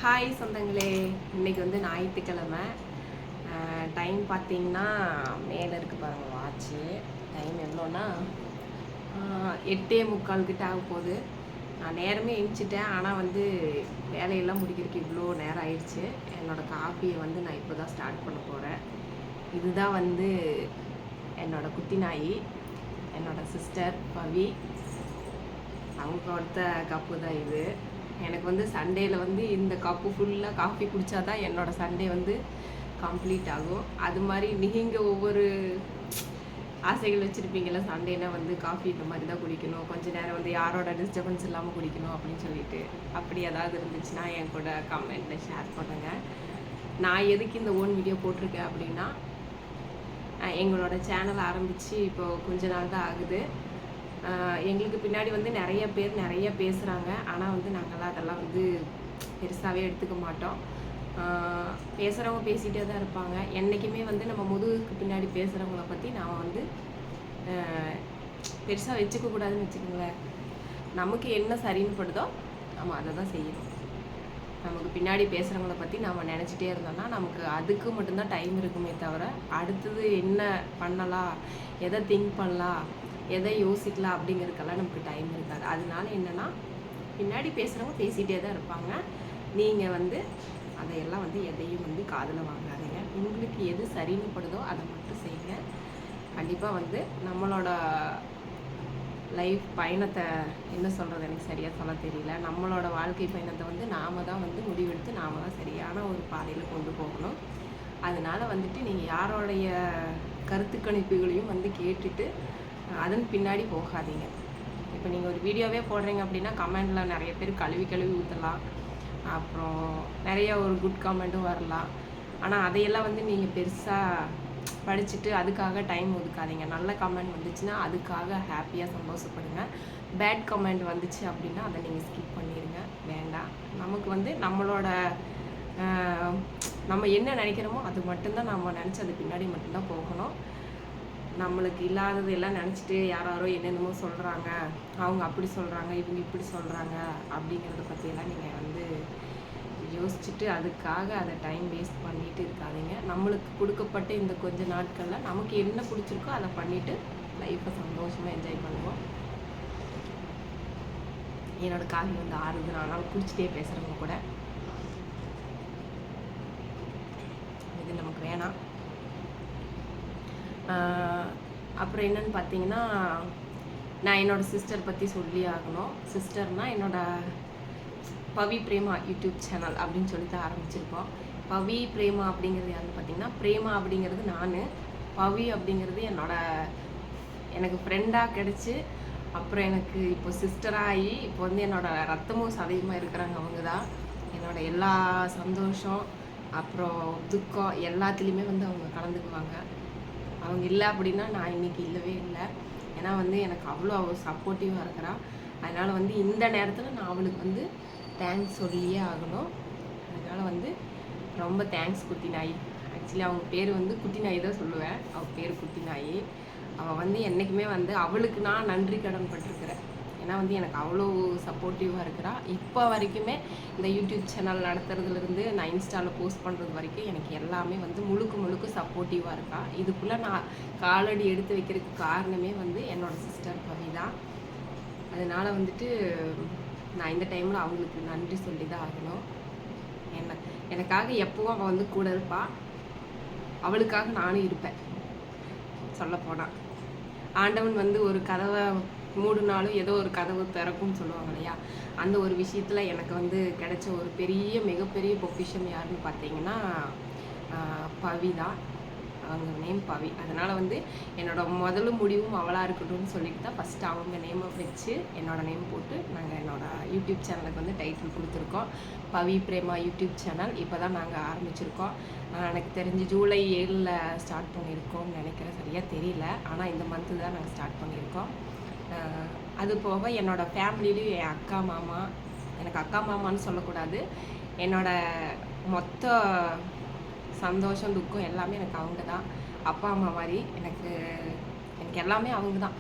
Hi சொந்தங்களே, இன்றைக்கி வந்து ஞாயிற்றுக்கிழமை. டைம் பார்த்தீங்கன்னா மேலே இருக்கு பாருங்கள் வாட்ச்சு. டைம் எவ்வளோன்னா 8:45 கிட்ட ஆக போகுது. நான் நேரமே எழுந்திரிச்சிட்டேன். ஆனால் வந்து வேலையெல்லாம் முடிக்கிறதுக்கு இவ்வளோ நேரம் ஆயிடுச்சு. என்னோடய காஃபியை வந்து நான் இப்போ தான் ஸ்டார்ட் பண்ண போகிறேன். இதுதான் வந்து என்னோடய குட்டி நாய், என்னோடய சிஸ்டர் பவி. அவங்க கொடுத்த கப்பு தான் இது. எனக்கு வந்து சண்டேயில் வந்து இந்த கப்பு ஃபுல்லாக காஃபி குடித்தா தான் என்னோடய சண்டே வந்து கம்ப்ளீட் ஆகும். அது மாதிரி நீங்கள் ஒவ்வொரு ஆசைகள் வச்சுருப்பீங்கள, சண்டேனா வந்து காஃபி இந்த மாதிரி தான் குடிக்கணும், கொஞ்சம் நேரம் வந்து யாரோட டிஸ்டர்பன்ஸ் இல்லாமல் குடிக்கணும் அப்படின்னு சொல்லிட்டு. அப்படி ஏதாவது இருந்துச்சுன்னா என் கூட கமெண்ட்டில் ஷேர் பண்ணுங்கள். நான் எதுக்கு இந்த ஓன் வீடியோ போட்டிருக்கேன் அப்படின்னா, எங்களோட சேனல் ஆரம்பித்து இப்போது கொஞ்ச நாள் தான் ஆகுது. எங்களுக்கு பின்னாடி வந்து நிறைய பேர் நிறைய பேசுகிறாங்க. ஆனால் வந்து நாங்கள்லாம் அதெல்லாம் வந்து பெருசாகவே எடுத்துக்க மாட்டோம். பேசுகிறவங்க பேசிகிட்டே தான் இருப்பாங்க. என்றைக்குமே வந்து நம்ம முதுகுக்கு பின்னாடி பேசுகிறவங்கள பற்றி நாம் வந்து பெருசாக வச்சுக்கக்கூடாதுன்னு வச்சுக்கோங்களேன். நமக்கு என்ன சரின்னு படுதோ நம்ம அதை தான் செய்யணும். நமக்கு பின்னாடி பேசுகிறவங்கள பற்றி நம்ம நினச்சிட்டே இருந்தோம்னா நமக்கு அதுக்கு மட்டும்தான் டைம் இருக்குமே தவிர, அடுத்தது என்ன பண்ணலாம், எதை திங்க் பண்ணலாம், எதை யோசிக்கலாம் அப்படிங்கிறதுக்கெல்லாம் நமக்கு டைம் இருக்காது. அதனால என்னென்னா, பின்னாடி பேசுகிறவங்க பேசிகிட்டே தான் இருப்பாங்க. நீங்கள் வந்து அதையெல்லாம் வந்து எதையும் வந்து காதில் வாங்காதீங்க. உங்களுக்கு எது சரின்னு படுதோ அதை மட்டும் செய்யுங்க. கண்டிப்பாக வந்து நம்மளோட லைஃப் பயணத்தை என்ன சொல்கிறது எனக்கு சரியாக சொல்ல தெரியல. நம்மளோட வாழ்க்கை பயணத்தை வந்து நாம் தான் வந்து முடிவெடுத்து நாம் தான் சரியான ஒரு பாதையில் கொண்டு போகணும். அதனால் வந்துட்டு நீங்கள் யாரோடைய கருத்து கணிப்புகளையும் வந்து கேட்டுட்டு அதன் பின்னாடி போகாதீங்க. இப்போ நீங்கள் ஒரு வீடியோவே போடுறீங்க அப்படின்னா கமெண்டில் நிறைய பேர் கழுவி ஊற்றலாம். அப்புறம் நிறைய ஒரு குட் கமெண்ட்டும் வரலாம். ஆனால் அதையெல்லாம் வந்து நீங்கள் பெருசாக படிச்சுட்டு அதுக்காக டைம் ஒதுக்காதீங்க. நல்ல கமெண்ட் வந்துச்சுன்னா அதுக்காக ஹாப்பியாக சந்தோஷப்படுங்க. பேட் கமெண்ட் வந்துச்சு அப்படின்னா அதை நீங்கள் ஸ்கிப் பண்ணிடுங்க, வேண்டாம். நமக்கு வந்து நம்மளோட நம்ம என்ன நினைக்கிறோமோ அது மட்டும்தான் நம்ம நினச்சி அது பின்னாடி மட்டும்தான் போகணும். நம்மளுக்கு இல்லாதது எல்லாம் நினச்சிட்டு யாரோ என்னென்னமோ சொல்கிறாங்க, அவங்க அப்படி சொல்கிறாங்க, இவங்க இப்படி சொல்கிறாங்க அப்படிங்கிறத பற்றியெல்லாம் நீங்கள் வந்து யோசிச்சுட்டு அதுக்காக அதை டைம் வேஸ்ட் பண்ணிட்டு இருக்காதீங்க. நம்மளுக்கு கொடுக்கப்பட்ட இந்த கொஞ்ச நாட்களில் நமக்கு என்ன பிடிச்சிருக்கோ அதை பண்ணிவிட்டு லைஃப்பை சந்தோஷமாக என்ஜாய் பண்ணுவோம். என்னோட காஃபி வந்து ஆறுது. நான் குடிச்சிட்டே பேசுகிறவங்க கூட இது நமக்கு வேணாம். அப்புறம் என்னன்னு பார்த்தீங்கன்னா, நான் என்னோடய சிஸ்டர் பற்றி சொல்லி ஆகணும். சிஸ்டர்னால் என்னோடய பவி பிரேமா யூடியூப் சேனல் அப்படின்னு சொல்லிட்டு ஆரம்பிச்சிருக்கோம். பவி பிரேமா அப்படிங்கிறது யாருன்னு பார்த்தீங்கன்னா, பிரேமா அப்படிங்கிறது நான், பவி அப்படிங்கிறது எனக்கு ஃப்ரெண்டாக கிடச்சி, அப்புறம் எனக்கு இப்போ சிஸ்டராகி இப்போ வந்து என்னோடய ரத்தமும் சதையுமாக இருக்கிறாங்க. அவங்க தான் என்னோடய எல்லா சந்தோஷம் அப்புறம் துக்கம் எல்லாத்துலேயுமே வந்து அவங்க கலந்துக்குவாங்க. அவங்க இல்லை அப்படின்னா நான் இன்றைக்கி இல்லவே இல்லை. ஏன்னா வந்து எனக்கு அவ்வளோ சப்போர்ட்டிவாக இருக்கிறா. அதனால் வந்து இந்த நேரத்தில் நான் அவளுக்கு வந்து தேங்க்ஸ் சொல்லியே ஆகணும். அதனால் வந்து ரொம்ப தேங்க்ஸ் குட்டி நாய். ஆக்சுவலி அவங்க பேர் வந்து குட்டி நாய் தான் சொல்லுவேன். அவள் பேர் குட்டி நாய். அவள் வந்து என்றைக்குமே வந்து அவளுக்கு நான் நன்றி கடன் பட்டிருக்கிறேன். ஏன்னா வந்து எனக்கு அவ்வளோ சப்போர்ட்டிவாக இருக்கிறா. இப்போ வரைக்குமே இந்த யூடியூப் சேனல் நடத்துறதுலேருந்து நான் இன்ஸ்டாவில் போஸ்ட் பண்ணுறது வரைக்கும் எனக்கு எல்லாமே வந்து முழுக்க சப்போர்ட்டிவாக இருக்கா. இதுக்குள்ளே நான் காலடி எடுத்து வைக்கிறதுக்கு காரணமே வந்து என்னோடய சிஸ்டர் பவி தான். அதனால் வந்துட்டு நான் இந்த டைமில் அவங்களுக்கு நன்றி சொல்லி தான் ஆகணும். எனக்காக எப்பவும் அவள் வந்து கூட இருப்பாள். அவளுக்காக நானும் இருப்பேன். சொல்லப்போனால் ஆண்டவன் வந்து ஒரு கதவை மூடுனாலும் ஏதோ ஒரு கதவு திறக்கும்னு சொல்லுவாங்க இல்லையா, அந்த ஒரு விஷயத்தில் எனக்கு வந்து கிடைச்ச ஒரு மிகப்பெரிய பொக்கிஷம் யாருன்னு பார்த்தீங்கன்னா பவி தான். அவங்க நேம் பவி. அதனால் வந்து என்னோடய முதலும் முடிவும் அவளாக இருக்கட்டும்னு சொல்லிட்டு தான் ஃபஸ்ட்டு அவங்க நேமை வச்சு என்னோடய நேம் போட்டு நாங்கள் என்னோடய யூடியூப் சேனலுக்கு வந்து டைட்டில் கொடுத்துருக்கோம். பவி பிரேமா யூடியூப் சேனல் இப்போ தான் நாங்கள் ஆரம்பிச்சிருக்கோம். எனக்கு தெரிஞ்சு ஜூலை 7 ஸ்டார்ட் பண்ணியிருக்கோம்னு நினைக்கிறேன், சரியாக தெரியல. ஆனால் இந்த மந்த்து தான் நாங்கள் ஸ்டார்ட் பண்ணியிருக்கோம். அது போக என்னோடய ஃபேமிலியிலையும் என் அக்கா மாமா, எனக்கு அக்கா மாமான்னு சொல்லக்கூடாது, என்னோடய மொத்த சந்தோஷம் துக்கம் எல்லாமே எனக்கு அவங்க தான். அப்பா அம்மா மாதிரி எனக்கு எல்லாமே அவங்க தான்.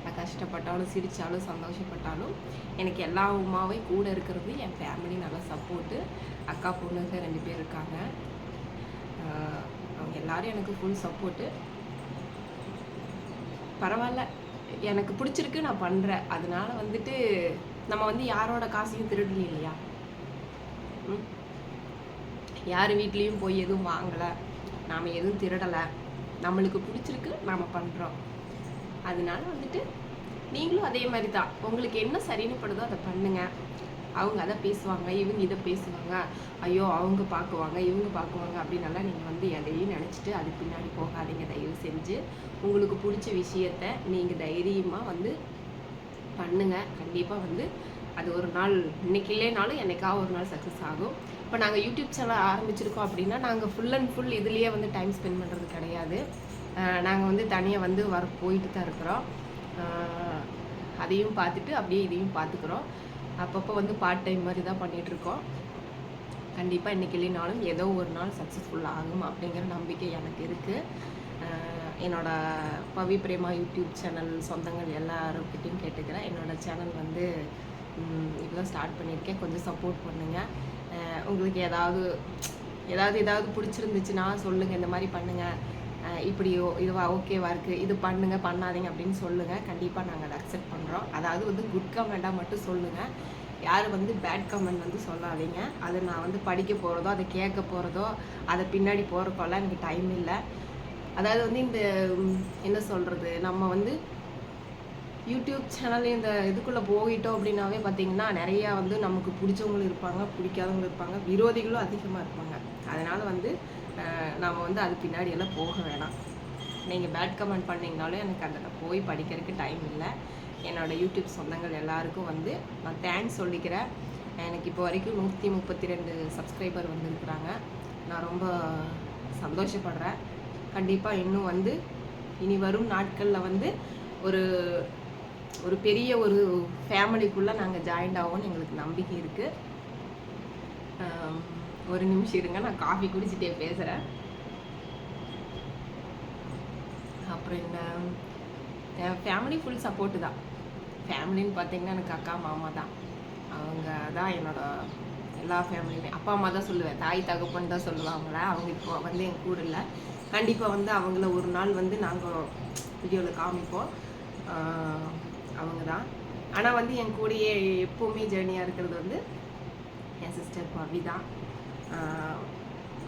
நான் கஷ்டப்பட்டாலும் சிரித்தாலும் சந்தோஷப்பட்டாலும் எனக்கு எல்லா அம்மாவையும் கூட இருக்கிறது என் ஃபேமிலி நல்லா சப்போர்ட்டு. அக்கா பொண்ணுங்க 2 பேர் இருக்காங்க. அவங்க எல்லாரும் எனக்கு ஃபுல் சப்போர்ட்டு. பரவாயில்ல, எனக்கு பிடிச்சிருக்கு, நான் பண்ணுறேன். அதனால வந்துட்டு நம்ம வந்து யாரோட காசையும் திருடல இல்லையா? யார் வீட்லேயும் போய் எதுவும் வாங்கலை, நாம் எதுவும் திருடலை. நம்மளுக்கு பிடிச்சிருக்கு, நாம் பண்ணுறோம். அதனால வந்துட்டு நீங்களும் அதே மாதிரி தான். உங்களுக்கு என்ன சரின்னு படுதோ அதை பண்ணுங்கள். அவங்க அதை பேசுவாங்க, இவங்க இதை பேசுவாங்க, ஐயோ அவங்க பார்க்குவாங்க, இவங்க பார்க்குவாங்க அப்படின்னலாம் நீங்கள் வந்து எதையும் நினச்சிட்டு அது பின்னாடி போகாதீங்க. தயவு செஞ்சு உங்களுக்கு பிடிச்ச விஷயத்த நீங்கள் தைரியமாக வந்து பண்ணுங்கள். கண்டிப்பாக வந்து அது ஒரு நாள், இன்னைக்கு இல்லைனாலும் என்னைக்காவது ஒரு நாள் சக்ஸஸ் ஆகும். இப்போ நாங்கள் யூடியூப் சேனல் ஆரம்பிச்சிருக்கோம் அப்படின்னா நாங்கள் ஃபுல் அண்ட் ஃபுல் இதுலேயே வந்து டைம் ஸ்பெண்ட் பண்ணுறது கிடையாது. நாங்கள் வந்து தனியாக வந்து போயிட்டு தான் இருக்கிறோம். அதையும் பார்த்துட்டு அப்படியே இதையும் பார்த்துக்குறோம். அப்பப்போ வந்து பார்ட் டைம் மாதிரி தான் பண்ணிகிட்ருக்கோம். கண்டிப்பாக இன்றைக்கி இல்லைனாலும் ஏதோ ஒரு நாள் சக்ஸஸ்ஃபுல் ஆகும் அப்படிங்கிற நம்பிக்கை எனக்கு இருக்குது. என்னோடய பவி பிரேமா யூடியூப் சேனல் சொந்தங்கள் எல்லாருக்கிட்டையும் கேட்டுக்கிறேன். என்னோடய சேனல் வந்து இப்போ தான் ஸ்டார்ட் பண்ணியிருக்கேன். கொஞ்சம் சப்போர்ட் பண்ணுங்கள். உங்களுக்கு ஏதாவது பிடிச்சிருந்துச்சுன்னா சொல்லுங்கள், இந்த மாதிரி பண்ணுங்கள், இப்படியோ இதுவா ஓகேவா இருக்குது, இது பண்ணுங்கள், பண்ணாதீங்க அப்படின்னு சொல்லுங்கள். கண்டிப்பாக நாங்கள் அதை அக்செப்ட் பண்ணுறோம். அதாவது வந்து குட் கமெண்ட்டாக மட்டும் சொல்லுங்கள். யாரும் வந்து பேட் கமெண்ட் வந்து சொல்லாதீங்க. அதை நான் வந்து படிக்க போகிறதோ அதை கேட்க போகிறதோ அதை பின்னாடி போகிறக்கோலாம் எனக்கு டைம் இல்லை. அதாவது வந்து இந்த என்ன சொல்கிறது, நம்ம வந்து யூடியூப் சேனல் இந்த இதுக்குள்ளே போயிட்டோம் அப்படின்னாவே பார்த்திங்கன்னா நிறையா வந்து நமக்கு பிடிச்சவங்களும் இருப்பாங்க, பிடிக்காதவங்களும் இருப்பாங்க, விரோதிகளும் அதிகமாக இருப்பாங்க. அதனால் வந்து நம்ம வந்து அது பின்னாடி எல்லாம் போக வேணாம். நீங்கள் பேட் கமெண்ட் பண்ணிங்கனாலும் எனக்கு அதில் போய் படிக்கிறதுக்கு டைம் இல்லை. என்னோடய யூடியூப் சொந்தங்கள் எல்லாருக்கும் வந்து நான் தேங்க்ஸ் சொல்லிக்கிறேன். எனக்கு இப்போ வரைக்கும் 132 சப்ஸ்கிரைபர் வந்துருக்குறாங்க. நான் ரொம்ப சந்தோஷப்படுறேன். கண்டிப்பாக இன்னும் வந்து இனி வரும் நாட்களில் வந்து ஒரு பெரிய ஒரு ஃபேமிலிக்குள்ளே நாங்கள் ஜாயின்ட் ஆகும்னு எங்களுக்கு நம்பிக்கை இருக்குது. ஒரு நிமிஷம் இருங்க, நான் காஃபி குடிச்சிட்டே பேசுகிறேன். அப்புறம் என்ன, என் ஃபேமிலி ஃபுல் சப்போர்ட்டு தான். ஃபேமிலின்னு பார்த்தீங்கன்னா எனக்கு அக்கா மாமா தான். அவங்க தான் என்னோட எல்லா ஃபேமிலியுமே. அப்பா அம்மா தான் சொல்லுவேன், தாய் தகப்பன் தான் சொல்லுவாங்கள. அவங்க இப்போ வந்து என் கூட இல்லை. கண்டிப்பாக வந்து அவங்கள ஒரு நாள் வந்து நாங்கள் வீடியோவில் காமிப்போம். அவங்க தான். ஆனால் வந்து என் கூடயே எப்போவுமே ஜேர்னியாக இருக்கிறது வந்து என் சிஸ்டர் பவி தான்.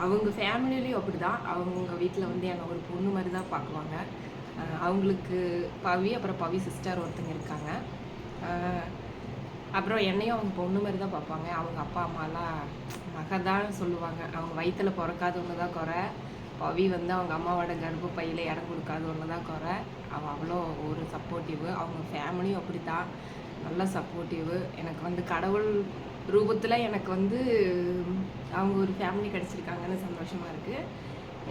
அவங்க ஃபேமிலியிலையும் அப்படி தான். அவங்க வீட்டில் வந்து என்னை ஒரு பொண்ணு மாதிரி தான் பார்க்குவாங்க. அவங்களுக்கு பவி, அப்புறம் பவி சிஸ்டர் ஒருத்தங்க இருக்காங்க. அப்புறம் என்னையும் அவங்க பொண்ணு மாதிரி தான் பார்ப்பாங்க. அவங்க அப்பா அம்மாலாம் மக தான் சொல்லுவாங்க. அவங்க வயிற்றில் பிறக்காதவங்க தான் குறை. பவி வந்து அவங்க அம்மாவோட கர்ப்பப்பையில் இடம் கொடுக்காதவங்க தான் குறை. அவள் அவ்வளோ ஒரு சப்போர்ட்டிவு. அவங்க ஃபேமிலியும் அப்படி தான், நல்ல சப்போர்ட்டிவு. எனக்கு வந்து கடவுள் ரூபத்தில் எனக்கு வந்து அவங்க ஒரு ஃபேமிலி கிடச்சிருக்காங்கன்னு சந்தோஷமாக இருக்குது.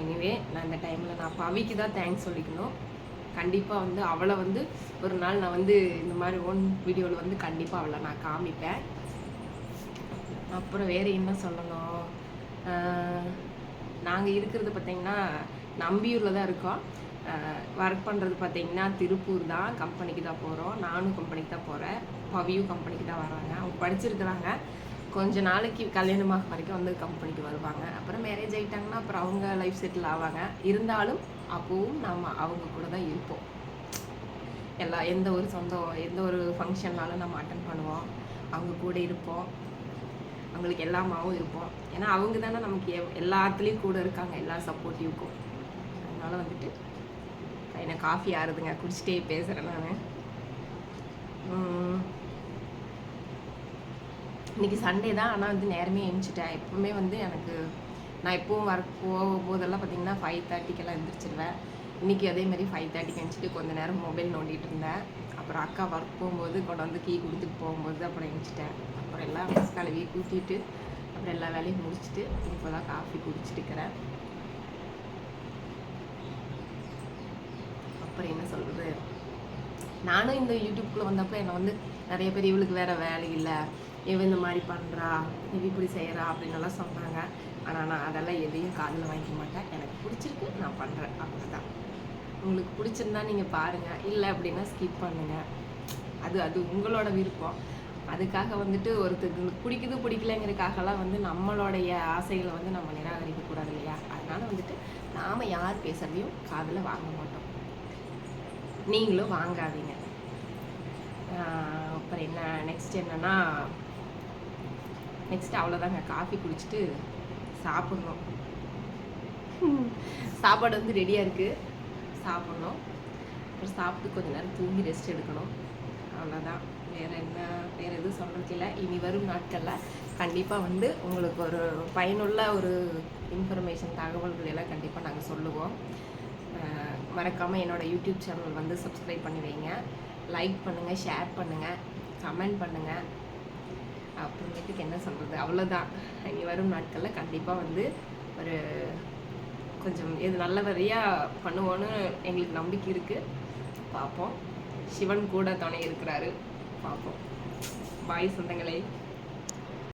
எனிவே நான் இந்த டைமில் நான் பவிக்கு தான் தேங்க்ஸ் சொல்லிக்கணும். கண்டிப்பாக வந்து அவளை வந்து ஒரு நாள் நான் வந்து இந்த மாதிரி ஓன் வீடியோவில் வந்து கண்டிப்பாக அவளை நான் காமிப்பேன். அப்புறம் வேறு என்ன சொல்லணும், நாங்கள் இருக்கிறது பார்த்திங்கன்னா நம்பியூரில் தான் இருக்கோம். ஒர்க் பண்ணுறது பார்த்திங்கன்னா திருப்பூர் தான். கம்பெனிக்கு தான் போகிறோம். நானும் கம்பெனிக்கு தான் போகிறேன். பவியும் கம்பெனிக்கு தான் வராங்க. அவங்க படிச்சிருக்கிறாங்க. கொஞ்ச நாளைக்கு கல்யாணமாக வரைக்கும் வந்து கம்பெனிக்கு வருவாங்க. அப்புறம் மேரேஜ் ஆகிட்டாங்கன்னா அப்புறம் அவங்க லைஃப் செட்டில் ஆவாங்க. இருந்தாலும் அப்போவும் நம்ம அவங்க கூட தான் இருப்போம். எந்த ஒரு ஃபங்க்ஷன்னாலும் நம்ம அட்டன் பண்ணுவோம், அவங்க கூட இருப்போம், அவங்களுக்கு எல்லாமாவும் இருப்போம். ஏன்னா அவங்க தானே நமக்கு எல்லாத்துலேயும் கூட இருக்காங்க, எல்லா சப்போர்ட்டிவ்க்கும். அதனால் வந்துட்டு என்ன காஃபி ஆறுதுங்க, குடிச்சிட்டே பேசுகிறேன் நான். இன்றைக்கி சண்டே தான், ஆனால் வந்து நேரமே எழுந்திரிச்சிட்டேன். எப்போவுமே வந்து நான் எப்போவும் ஒர்க் போகும்போதெல்லாம் பார்த்திங்கன்னா 5:30க்கெல்லாம் எழுந்திரிச்சிடுவேன். இன்றைக்கி அதேமாதிரி 5:30க்கு எழுந்திரிச்சிட்டு கொஞ்சம் நேரம் மொபைல் நோண்டிகிட்டு இருந்தேன். அப்புறம் அக்கா ஒர்க் போகும்போது கொண்டு வந்து கீ கொடுத்துட்டு போகும்போது அப்புறம் எழுந்திரிச்சிட்டேன். அப்புறம் எல்லாம் கழுவி ஊற்றிட்டு அப்புறம் எல்லா வேலையும் முடிச்சுட்டு இப்போ தான் காஃபி குடிச்சிட்டு இருக்கிறேன். அப்புறம் என்ன சொல்கிறது, நானும் இந்த யூடியூப்குள்ளே வந்தப்போ என்னை வந்து நிறைய பேர் இவளுக்கு வேறு வேலை இல்லை, இவ இந்த மாதிரி பண்ணுறா, இவ இப்படி செய்கிறா அப்படின்னலாம் சொன்னாங்க. ஆனால் நான் அதெல்லாம் எதையும் காதில் வாங்கிக்க மாட்டேன். எனக்கு பிடிச்சிருக்கு, நான் பண்ணுறேன், அவ்வளோதான். உங்களுக்கு பிடிச்சிருந்தா நீங்கள் பாருங்கள், இல்லை அப்படின்னா ஸ்கிப் பண்ணுங்கள். அது உங்களோட விருப்பம். அதுக்காக வந்துட்டு ஒருத்தருக்கு பிடிக்குது பிடிக்கலங்கிறதுக்காகலாம் வந்து நம்மளுடைய ஆசைகளை வந்து நம்ம நிராகரிக்கக்கூடாது இல்லையா? அதனால வந்துட்டு நாம் யார் பேசுகிறதையும் காதில் வாங்க மாட்டோம், நீங்களும் வாங்காதீங்க. அப்புறம் என்ன நெக்ஸ்ட் என்னன்னா, நெக்ஸ்ட் அவ்வளோதாங்க. காஃபி குடிச்சிட்டு சாப்பிட்ணும். சாப்பாடு வந்து ரெடியாக இருக்குது, சாப்பிட்ணும். அப்புறம் சாப்பிட்டு கொஞ்சம் நேரம் தூங்கி ரெஸ்ட் எடுக்கணும். அவ்வளோதான். வேறு என்ன, வேறு எதுவும் சொல்கிறதுக்கு இல்லை. இனி வரும் நாட்களில் கண்டிப்பாக வந்து உங்களுக்கு ஒரு பயனுள்ள ஒரு இன்ஃபர்மேஷன் தகவல்கள் எல்லாம் கண்டிப்பாக நாங்கள் சொல்லுவோம். மறக்காமல் என்னோடய யூடியூப் சேனல் வந்து சப்ஸ்கிரைப் பண்ணி வைங்க, லைக் பண்ணுங்கள், ஷேர் பண்ணுங்கள், கமெண்ட் பண்ணுங்கள். அப்புறமேட்டுக்கு என்ன சொல்கிறது, அவ்வளோதான். இனி வரும் நாட்களில் கண்டிப்பாக வந்து ஒரு கொஞ்சம் எது நல்லபடியாக பண்ணுவோன்னு எங்களுக்கு நம்பிக்கை இருக்குது. பார்ப்போம். சிவன் கூட துணை இருக்கிறாரு. பார்ப்போம். பாய் சொந்தங்களே.